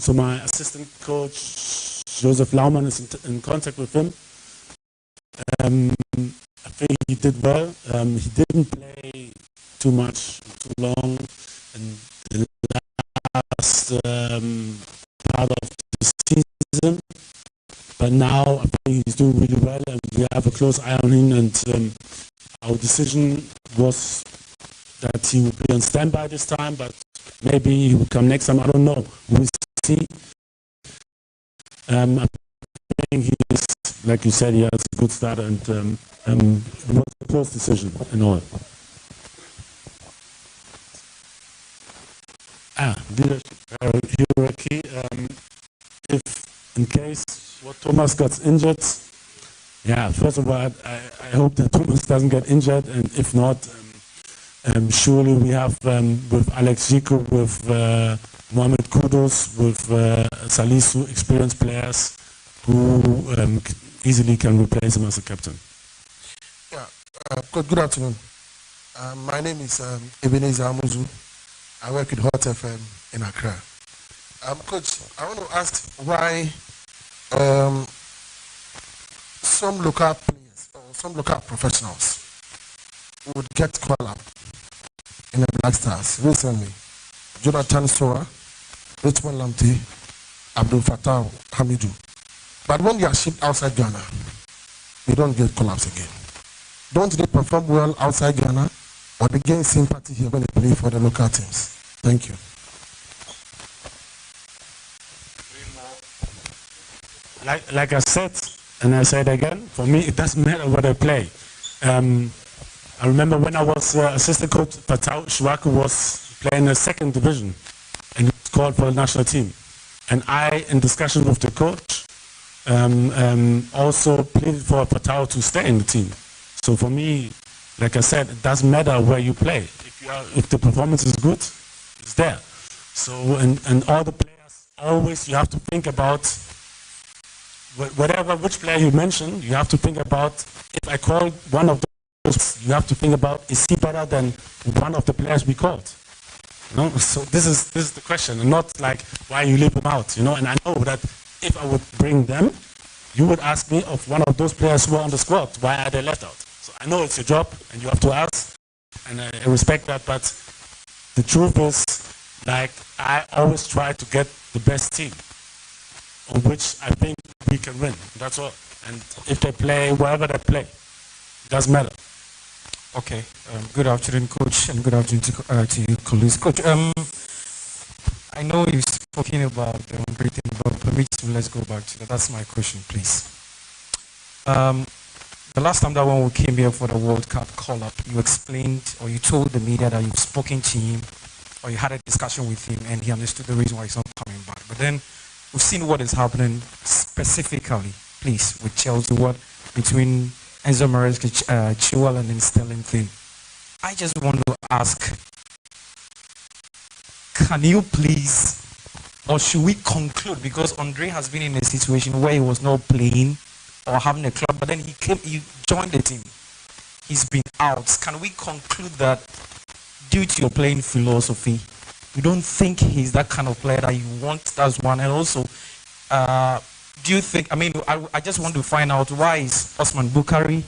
So my assistant coach, Joseph Laumann, is in contact with him. I think he did well. He didn't play too much, too long, in the last part of the season. But now I think he's doing really well, and we have a close eye on him. And our decision was that he would be on standby this time, but maybe he will come next time. I don't know. We'll see. I think he is, like you said, he has a good start, and it was a close decision in all. Leadership hierarchy. If in case Thomas got injured, yeah, first of all, I hope that Thomas doesn't get injured, and if not, surely we have with Alex Zico, with Mohamed Kudus, with Salisu, experienced players who easily can replace him as a captain. Yeah, good afternoon. My name is Ebenezer Amuzu. I work with Hot FM in Accra. Coach, I want to ask why some local players or some local professionals would get called up in the Black Stars recently. Jonathan Sora, Richmond Lamptey, Abdul Fattah Hamidou. But when they are shipped outside Ghana, they don't get call-ups again. Don't they perform well outside Ghana, or they gain sympathy here when they play for the local teams? Thank you. Like I said, and I say it again, for me it doesn't matter what I play. I remember when I was assistant coach, Patau Shwaku was playing the second division and he was called for the national team. And I, in discussion with the coach, also pleaded for Patau to stay in the team. So for me, like I said, it doesn't matter where you play. If the performance is good, it's there. So, and all the players, always you have to think about which player you mention, you have to think about, if I call one of those, you have to think about, is he better than one of the players we called? You know? So this is the question, and not like why you leave them out, you know. And I know that if I would bring them, you would ask me of one of those players who are on the squad, why are they left out? So I know it's your job and you have to ask, and I respect that, but the truth is, like, I always try to get the best team on which I think we can win. That's all. And if they play wherever they play, it doesn't matter. Okay. Good afternoon, Coach, and good afternoon to you, colleagues. Coach, I know you've spoken about the great thing, but permit me, let's go back to that. That's my question, please. The last time that when we came here for the World Cup call-up, you explained, or you told the media that you've spoken to him, or you had a discussion with him, and he understood the reason why he's not coming back. But then we've seen what is happening specifically, please, with Chelsea, what between Enzo Maresca, Chilwell, and then Sterling thing. I just want to ask, can you please, or should we conclude, because Andre has been in a situation where he was not playing or having a club, but then he joined the team. He's been out. Can we conclude that due to your playing philosophy, you don't think he's that kind of player that you want? That's one. And also, do you think, I just want to find out, why is Osman Bukhari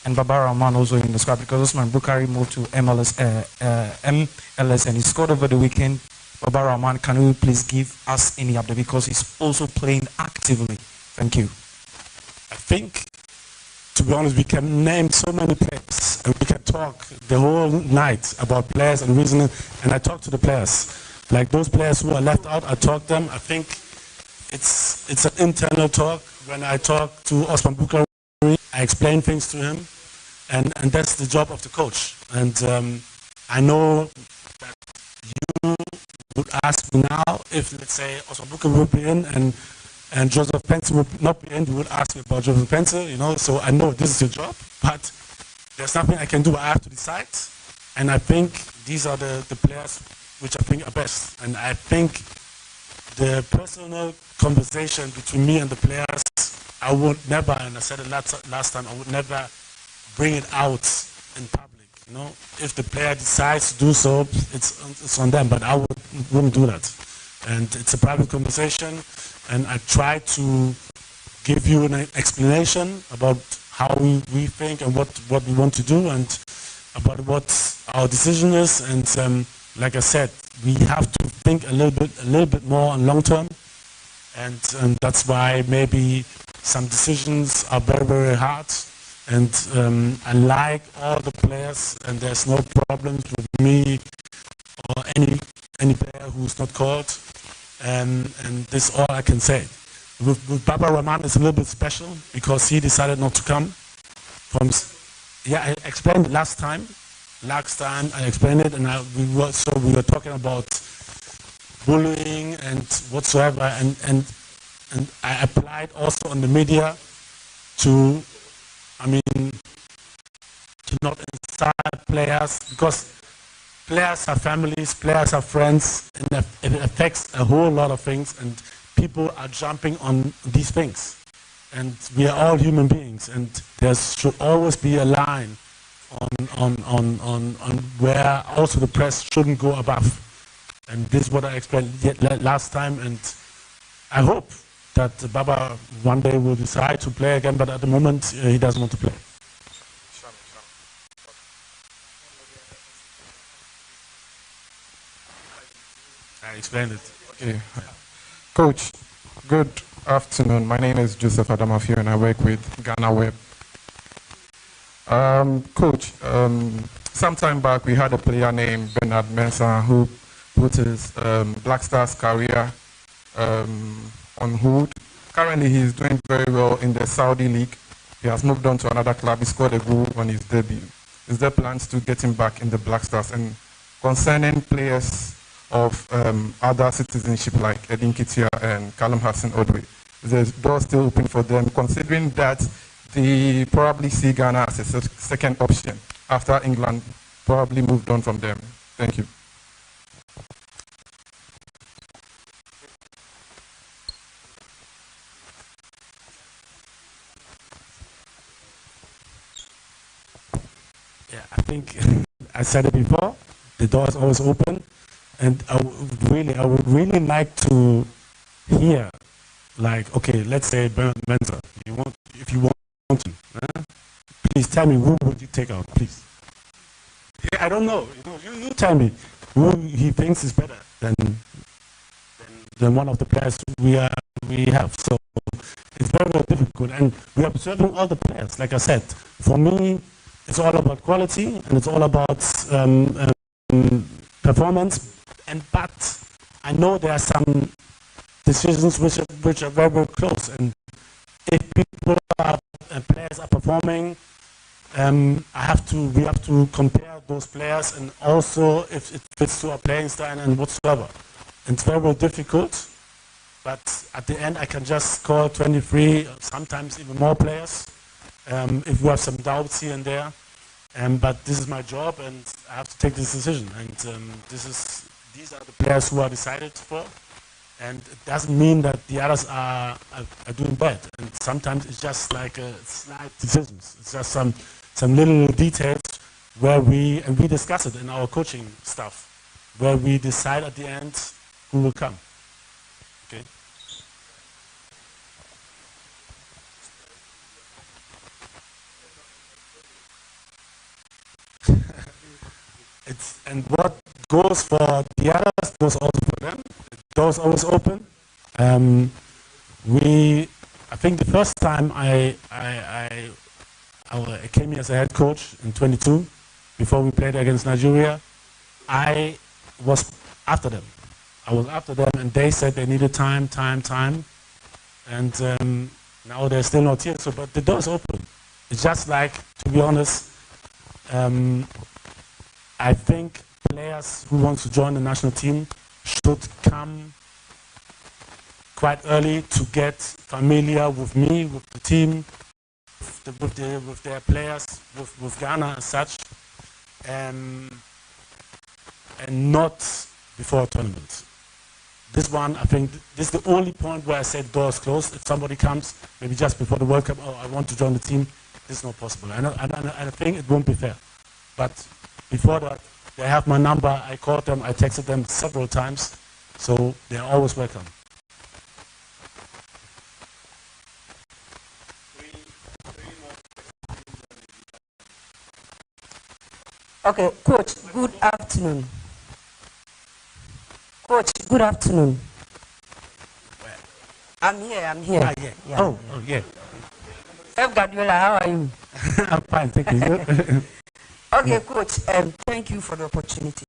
and Baba Rahman also in the squad? Because Osman Bukhari moved to MLS and he scored over the weekend. Baba Rahman, can you please give us any update, because he's also playing actively? Thank you. I think, to be honest, we can name so many players, and we can talk the whole night about players and reasoning, and I talk to the players. Like those players who are left out, I talk to them. I think it's an internal talk. When I talk to Osman Bukhari, I explain things to him, and that's the job of the coach. And I know that you would ask me now if, let's say, Osman Bukhari would be in and Joseph Pence would not be in, you would ask me about Joseph Pence, you know, so I know this is your job, but there's nothing I can do. I have to decide, and I think these are the players which I think are best. And I think the personal conversation between me and the players, I would never, and I said it last time, I would never bring it out in public, you know. If the player decides to do so, it's on them, but I wouldn't do that. and it's a private conversation, and I try to give you an explanation about how we think and what we want to do and about what our decision is. And like I said, we have to think a little bit more on long term, and that's why maybe some decisions are very, very hard. And I like all the players, and there's no problems with me or any player who's not called. And this is all I can say. With Baba Rahman, it's a little bit special because he decided not to come. I explained it last time. Last time I explained it, and we were talking about bullying and whatsoever, and I applied also on the media to not insult players, because players have families, players have friends, and it affects a whole lot of things, and people are jumping on these things. And we are all human beings, and there should always be a line on where also the press shouldn't go above. And this is what I explained last time, and I hope that Baba one day will decide to play again, but at the moment he doesn't want to play. I explained it. Okay. Coach, good afternoon. My name is Joseph Adamafio and I work with Ghana Web. Coach, some time back we had a player named Bernard Mensah who put his Black Stars career on hold. Currently he's doing very well in the Saudi League. He has moved on to another club. He scored a goal on his debut. Is there plans to get him back in the Black Stars? And concerning players of other citizenship like Edin Kitia and Callum Hudson-Odoi, is the door still open for them, considering that they probably see Ghana as a second option after England probably moved on from them? Thank you. Yeah, I think I said it before, the door is always open, and I would really like to hear, like, okay, let's say Bernard Mensah, if you want to, please tell me who would you take out, please. Yeah, I don't know. You tell me who he thinks is better than one of the players we have. So it's very, very difficult, and we are observing all the players. Like I said, for me, it's all about quality and it's all about performance. But I know there are some decisions which are very, very close. And if players are performing, we have to compare those players, and also if it fits to our playing style and whatsoever. And it's very, very difficult. But at the end, I can just call 23, sometimes even more players, if we have some doubts here and there. But this is my job, and I have to take this decision. And these are the players who are decided for. And it doesn't mean that the others are doing bad. And sometimes it's just like slight decisions. It's just some little details where we discuss it in our coaching stuff, where we decide at the end who will come. Okay. And what goes for the others goes also for them. The door's always open. I think the first time I came here as a head coach in 22, before we played against Nigeria, I was after them. I was after them, and they said they needed time. And now they're still not here, but the door's open. It's just like, to be honest, I think players who want to join the national team should come quite early to get familiar with me, with the team, with their players, with Ghana as such, and not before a tournament. This one, I think, this is the only point where I said the door is closed. If somebody comes, maybe just before the World Cup, oh, I want to join the team, this is not possible. And I think it won't be fair. But before that, they have my number, I called them, I texted them several times. So they're always welcome. Okay, Coach, good afternoon. Coach, good afternoon. Where? I'm here. Ah, yeah. Yeah. Oh, yeah. F. Guardiola, how are you? I'm fine, thank you. Okay, Coach, thank you for the opportunity.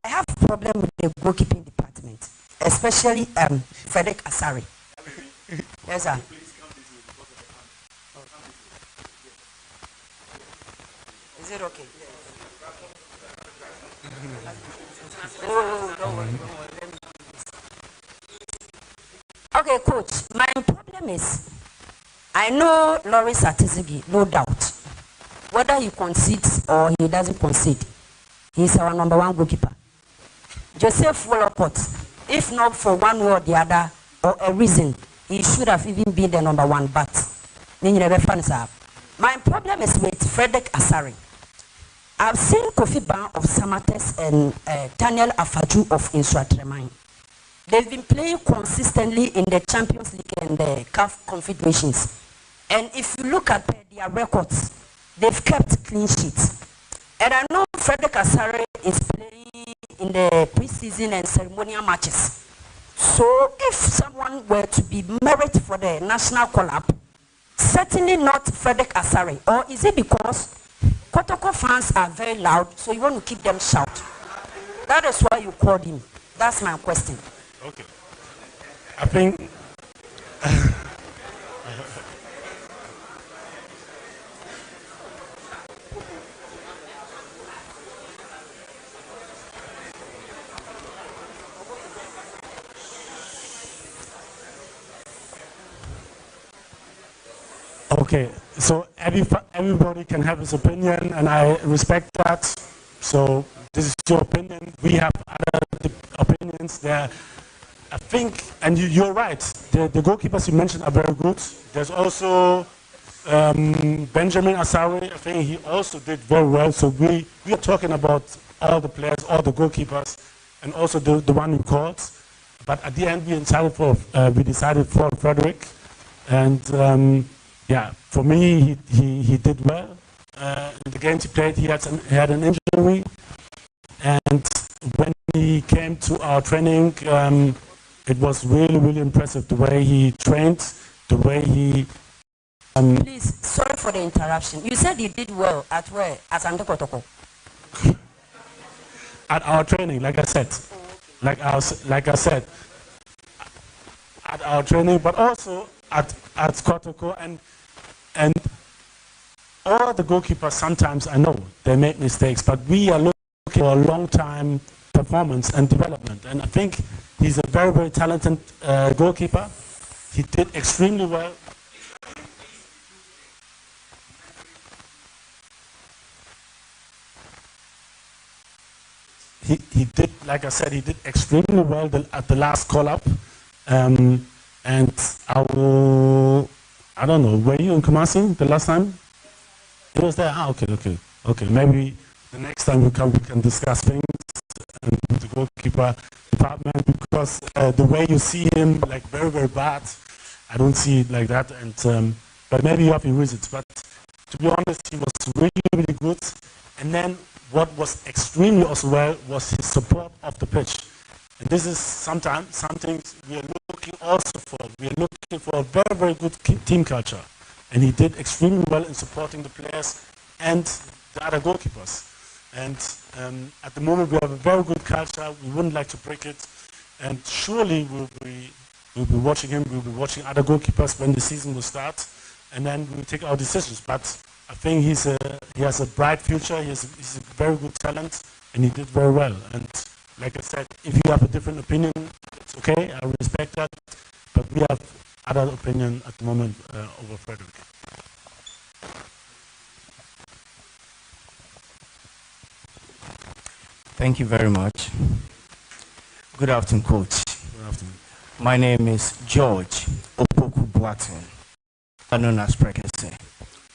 I have a problem with the goalkeeping department, especially Frederick Asari. Yes, sir. Is it okay? Oh, don't worry. Okay, Coach, my problem is, I know Lawrence Atizigi, no doubt. Whether he concedes or he doesn't concede, he's our number one goalkeeper. Joseph Wolopot, if not for one way or the other, or a reason, he should have even been the number one, but my problem is with Frederick Asari. I've seen Kofi Ban of Samates and Daniel Afaju of Insua Tremain. They've been playing consistently in the Champions League and the CAF Confederations. And if you look at their records, they've kept clean sheets. And I know Frederick Asare is playing in the preseason and ceremonial matches. So if someone were to be merit for the national call-up, certainly not Frederick Asare. Or is it because Kotoko fans are very loud, so you want to keep them shout? That is why you called him. That's my question. Okay. I think okay, so everybody can have his opinion, and I respect that. So this is your opinion. We have other opinions there. I think, and you're right, the goalkeepers you mentioned are very good. There's also Benjamin Asari. I think he also did very well. So we are talking about all the players, all the goalkeepers, and also the one we called. But at the end, we decided for Frederick. And yeah, for me, he did well. In the games he played, he had an injury. And when he came to our training, it was really, really impressive the way he trained, the way he... Please, sorry for the interruption. You said he did well at where? At Andokotoko? At our training, like I said. Like I said. At our training, but also at Kotoko. And all the goalkeepers, sometimes I know they make mistakes, but we are looking for a long-time performance and development. And I think he's a very, very talented goalkeeper. He did extremely well. He did, like I said, he did extremely well at the last call-up. And I don't know, were you in Kumasi the last time? He was there? Ah, okay. Maybe the next time we can discuss things and the goalkeeper department, because the way you see him, like very, very bad, I don't see it like that. And but maybe you have your reasons. But to be honest, he was really, really good. And then what was extremely also well was his support of the pitch. And this is sometimes something we are looking also for. We are looking for a very, very good team culture. And he did extremely well in supporting the players and the other goalkeepers. And at the moment we have a very good culture. We wouldn't like to break it. And surely we'll be watching him. We'll be watching other goalkeepers when the season will start. And then we'll take our decisions. But I think he has a bright future. He's a very good talent. And he did very well. And like I said, if you have a different opinion, it's okay. I respect that. But we have other opinion at the moment over Frederick. Thank you very much. Good afternoon, Coach. Good afternoon. My name is George Opoku Boateng, known as Prekese,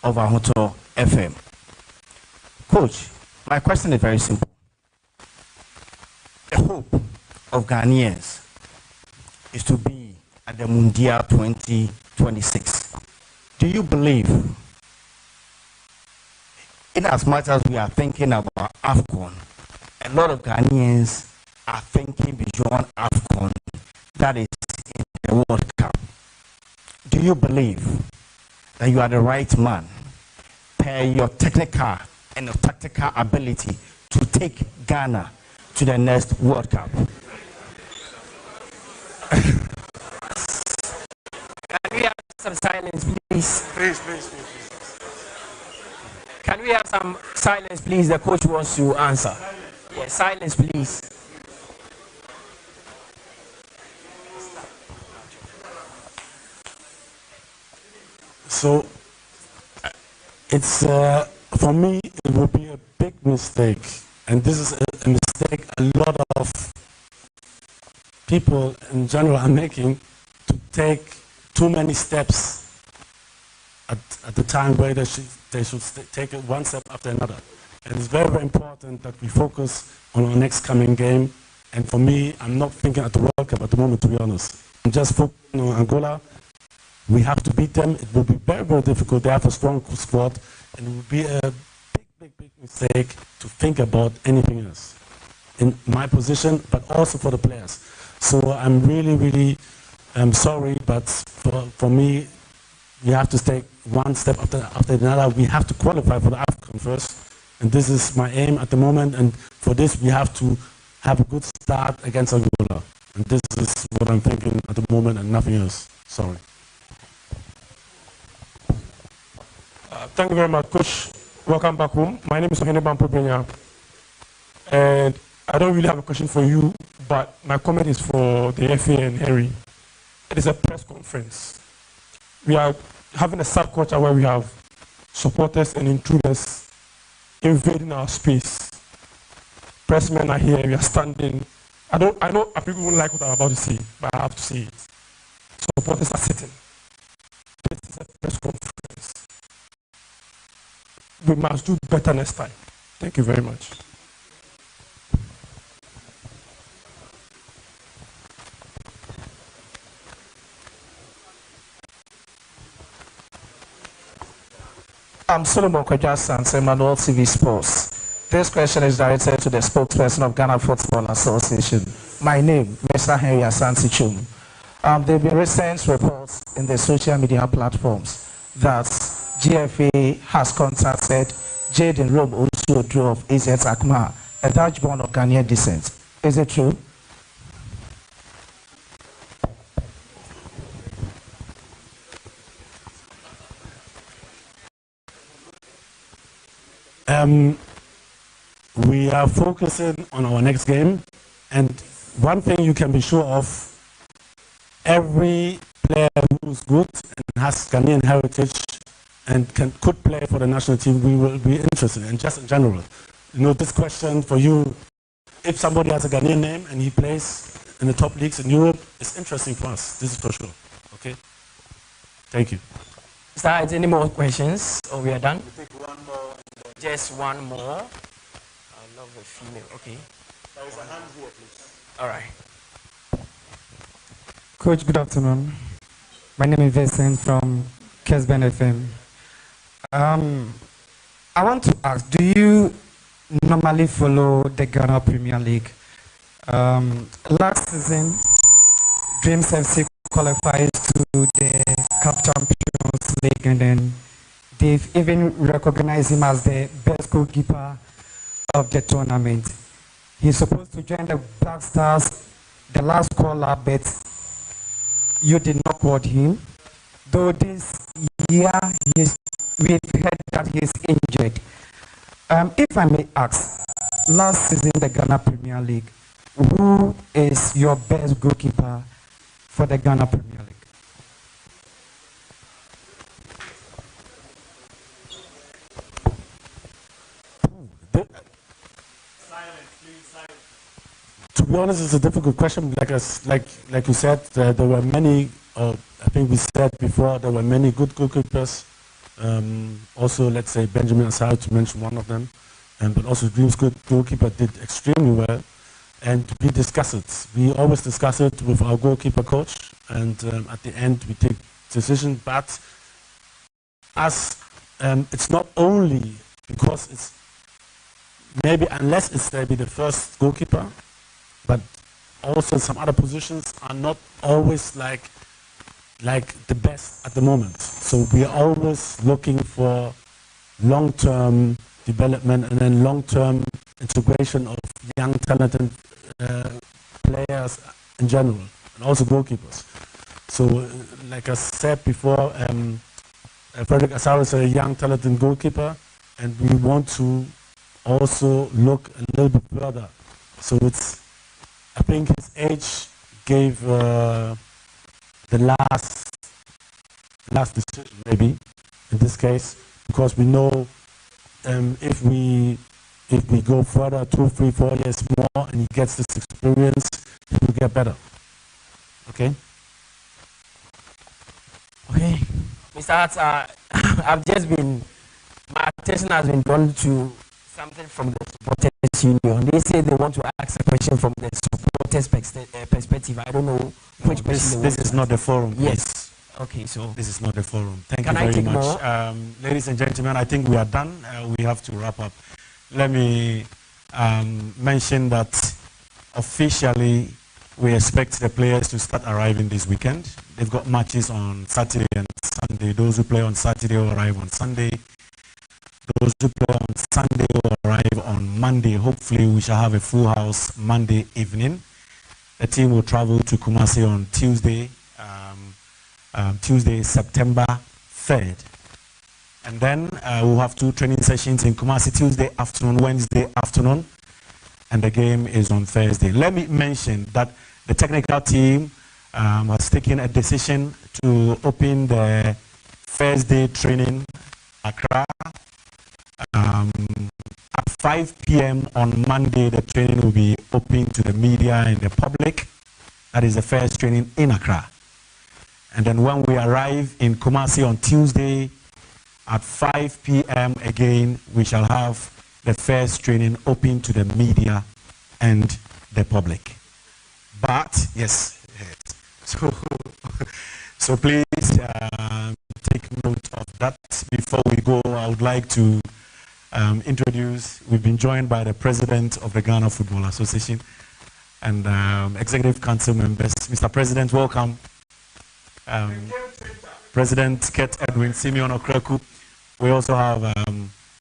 of Ahunto FM. Coach, my question is very simple. I hope of Ghanaians is to be at the Mundial 2026. Do you believe, in as much as we are thinking about AFCON, a lot of Ghanaians are thinking beyond AFCON, that is in the World Cup. Do you believe that you are the right man, per your technical and your tactical ability, to take Ghana to the next World Cup? Can we have some silence, please? Please. Can we have some silence, please? The coach wants to answer. Yes, silence, please. So, it's for me, it would be a big mistake, and this is a mistake a lot of people in general are making, to take too many steps at the time where they should take it one step after another. And it's very, very important that we focus on our next coming game. And for me, I'm not thinking at the World Cup at the moment, to be honest. I'm just focusing on Angola. We have to beat them. It will be very, very difficult. They have a strong squad, and it will be a big mistake to think about anything else in my position, but also for the players. So I'm really sorry, but for me, we have to take one step after another. We have to qualify for the AFCON first, and this is my aim at the moment. And for this, we have to have a good start against Angola. And this is what I'm thinking at the moment, and nothing else. Sorry. Thank you very much, Coach. Welcome back home. My name is Ohene Bampobenya, and I don't really have a question for you, but my comment is for the FA and Henry. It is a press conference. We are having a subculture where we have supporters and intruders invading our space. Pressmen are here, we are standing. I know people won't like what I'm about to say, but I have to say it. Supporters are sitting. This is a press conference. We must do better next time. Thank you very much. I'm Solomon Kwajasan, Emmanuel TV Sports. This question is directed to the spokesperson of Ghana Football Association. My name, Mr. Henry Asante Chum. There have been recent reports in the social media platforms that GFA has contacted Jaden Rome Osuodu of AZ Akma, a Dutch-born of Ghanaian descent. Is it true? We are focusing on our next game, and one thing you can be sure of, every player who's good and has Ghanaian heritage and could play for the national team, we will be interested in, just in general. You know, this question for you, if somebody has a Ghanaian name and he plays in the top leagues in Europe, it's interesting for us. This is for sure. Okay? Thank you. Sir, any more questions? Or we are done? We'll take one more. Just one more. I love the female. Okay. There is a hand here, please. All right. Coach, good afternoon. My name is Vincent from Kesben FM. I want to ask, do you normally follow the Ghana Premier League? Last season, Dreams FC qualified to the Cup Champions League, and then they've even recognized him as the best goalkeeper of the tournament. He's supposed to join the Black Stars, the last caller, but you did not call him. Though this year we've heard that he's injured. If I may ask, last season the Ghana Premier League, who is your best goalkeeper for the Ghana Premier League? To be honest, it's a difficult question. Like you said, there were many. I think we said before there were many good goalkeepers. Also, let's say Benjamin Asare, to mention one of them, but also Dreams' good goalkeeper did extremely well. and we discuss it. We always discuss it with our goalkeeper coach, and at the end we take decision. But as it's not only because it's maybe unless it's maybe the first goalkeeper, but also some other positions are not always like the best at the moment. So we are always looking for long-term development and then long-term integration of young talented players in general, and also goalkeepers. So like I said before, Frederick Asaro is a young talented goalkeeper, and we want to also look a little bit further. So it's, I think his age gave the last decision maybe in this case, because we know if we go further 2, 3, 4 years more and he gets this experience, he will get better. Okay? Okay. Mr. Hart, I've just been, my attention has been drawn to something from the supporters union. They say they want to ask a question from the supporters perspective. I don't know which person This is not the forum. Yes. Okay, so this is not the forum. Thank Can you I very take much. Ladies and gentlemen, I think we are done. We have to wrap up. Let me mention that officially we expect the players to start arriving this weekend. They've got matches on Saturday and Sunday. Those who play on Saturday will arrive on Sunday. Those who play on Sunday will arrive on Monday. Hopefully we shall have a full house Monday evening. The team will travel to Kumasi on Tuesday, September 3rd. And then we'll have 2 training sessions in Kumasi Tuesday afternoon, Wednesday afternoon, and the game is on Thursday. Let me mention that the technical team has taken a decision to open the Thursday training Accra. At 5 p.m. on Monday, the training will be open to the media and the public. That is the first training in Accra. And then when we arrive in Kumasi on Tuesday at 5 p.m. again, we shall have the first training open to the media and the public. But, yes, so please take note of that. Before we go, I would like to introduce, we've been joined by the President of the Ghana Football Association and Executive Council members. Mr. President, welcome. President Ket Edwin Simeon Okreku. We also have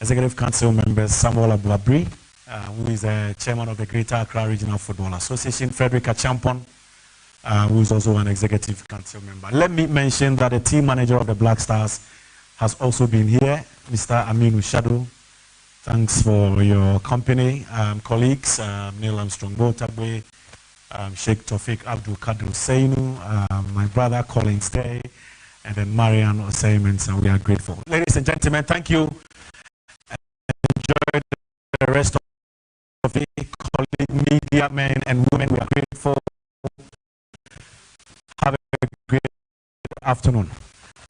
Executive Council members Samuel Abuabri, who is Chairman of the Greater Accra Regional Football Association, Frederick Achampon, who is also an Executive Council member. Let me mention that the team manager of the Black Stars has also been here, Mr. Aminu Shadu. Thanks for your company, colleagues, Neil Armstrong Botabwe, Sheikh Tofik Abdul Kadir Seinu, my brother Collins Day, and then Marian Oseimens, and we are grateful. Ladies and gentlemen, thank you. Enjoy the rest of the colleague, media men and women. We are grateful. Have a great afternoon.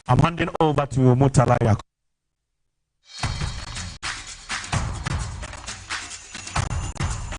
I'm handing over to Mutala Yaku.